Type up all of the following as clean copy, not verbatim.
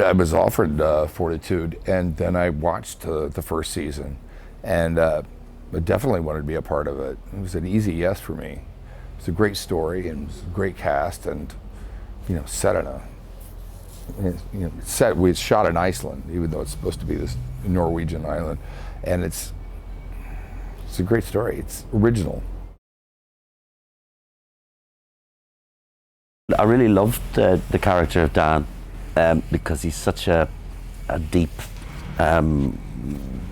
I was offered Fortitude, and then I watched the first season, and I definitely wanted to be a part of it. It was an easy yes for me. It's a great story and it's a great cast, and set in a we shot in Iceland, even though it's supposed to be this Norwegian island, and it's a great story. It's original. I really loved the character of Dan because he's such a deep,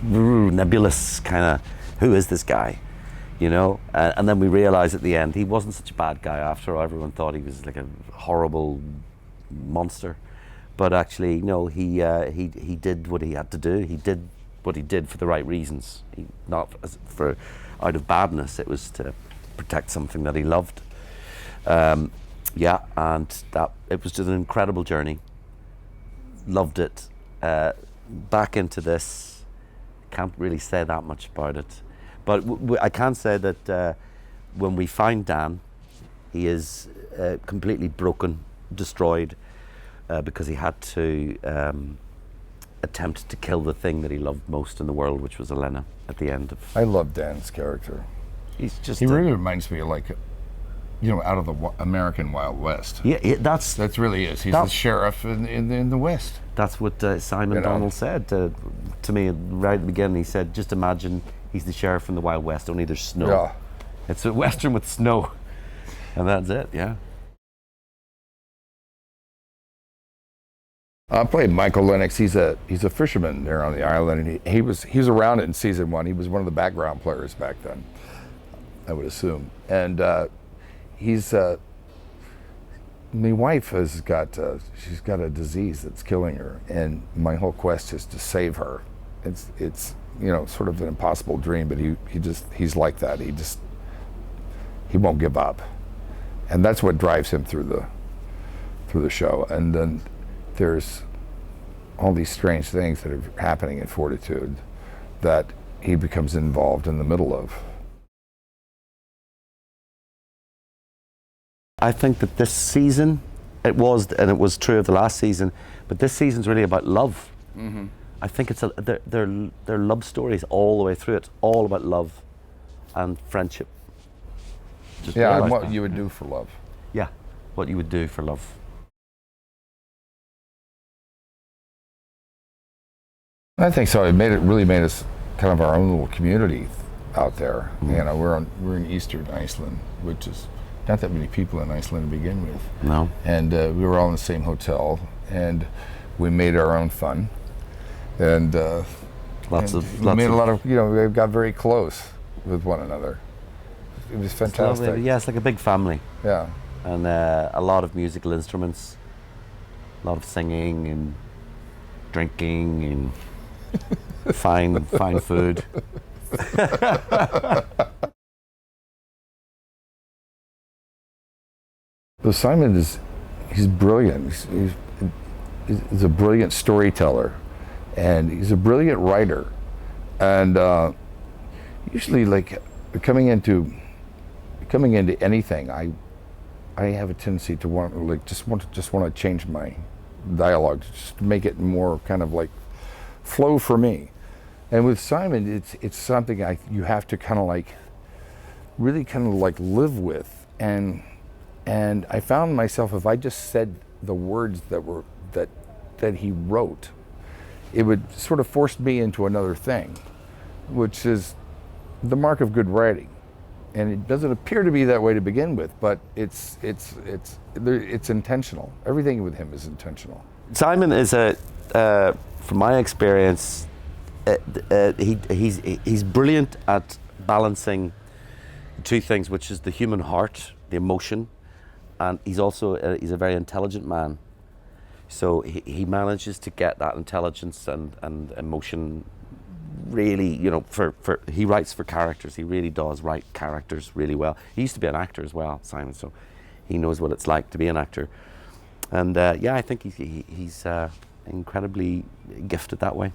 nebulous kind of, who is this guy? And then we realized at the end he wasn't such a bad guy after all. Everyone thought he was like a horrible monster, but actually no, he did what he had to do. He did what he did for the right reasons, not for out of badness. It was to protect something that he loved. And that it was just an incredible journey. Loved it. Back into this, can't really say that much about it. But I can say that when we find Dan, he is completely broken, destroyed, because he had to attempt to kill the thing that he loved most in the world, which was Elena, at the end of... I love Dan's character. He really reminds me of out of the American Wild West. Yeah, that's really is. He's the sheriff in the West. That's what Simon Donald said to me right at the beginning. He said, just imagine he's the sheriff in the Wild West, only there's snow. Yeah. It's a Western with snow. And that's it, yeah. I played Michael Lennox. He's a fisherman there on the island, and he was around in season 1. He was one of the background players back then, I would assume. And my wife has she's got a disease that's killing her, and my whole quest is to save her. It's sort of an impossible dream, but he's like that. He won't give up, and that's what drives him through the show. And then there's all these strange things that are happening in Fortitude that he becomes involved in the middle of. I think that this season, it was true of the last season, but this season's really about love. Mm-hmm. I think it's their love stories all the way through. It's all about love and friendship. And what you would do for love. Yeah, what you would do for love. I think so. It really made us kind of our own little community out there. Mm-hmm. We're in Eastern Iceland, which is not that many people in Iceland to begin with. No. And we were all in the same hotel, and we made our own fun. And we made a lot of, we got very close with one another. It was fantastic. It's like a big family. Yeah. And a lot of musical instruments, a lot of singing and drinking and fine food. Well, Simon he's brilliant. He's a brilliant storyteller, and he's a brilliant writer. And usually, like coming into anything, I have a tendency to want to change my dialogue, just to make it more kind of like flow for me. And with Simon, it's something you have to kind of like really kind of like live with. And I found myself, if I just said the words that he wrote, it would sort of force me into another thing, which is the mark of good writing. And it doesn't appear to be that way to begin with, but it's intentional. Everything with him is intentional. Simon is from my experience, he's brilliant at balancing two things, which is the human heart, the emotion, and he's a very intelligent man. So he manages to get that intelligence and emotion really, he writes for characters. He really does write characters really well. He used to be an actor as well, Simon, so he knows what it's like to be an actor. And I think he's incredibly gifted that way.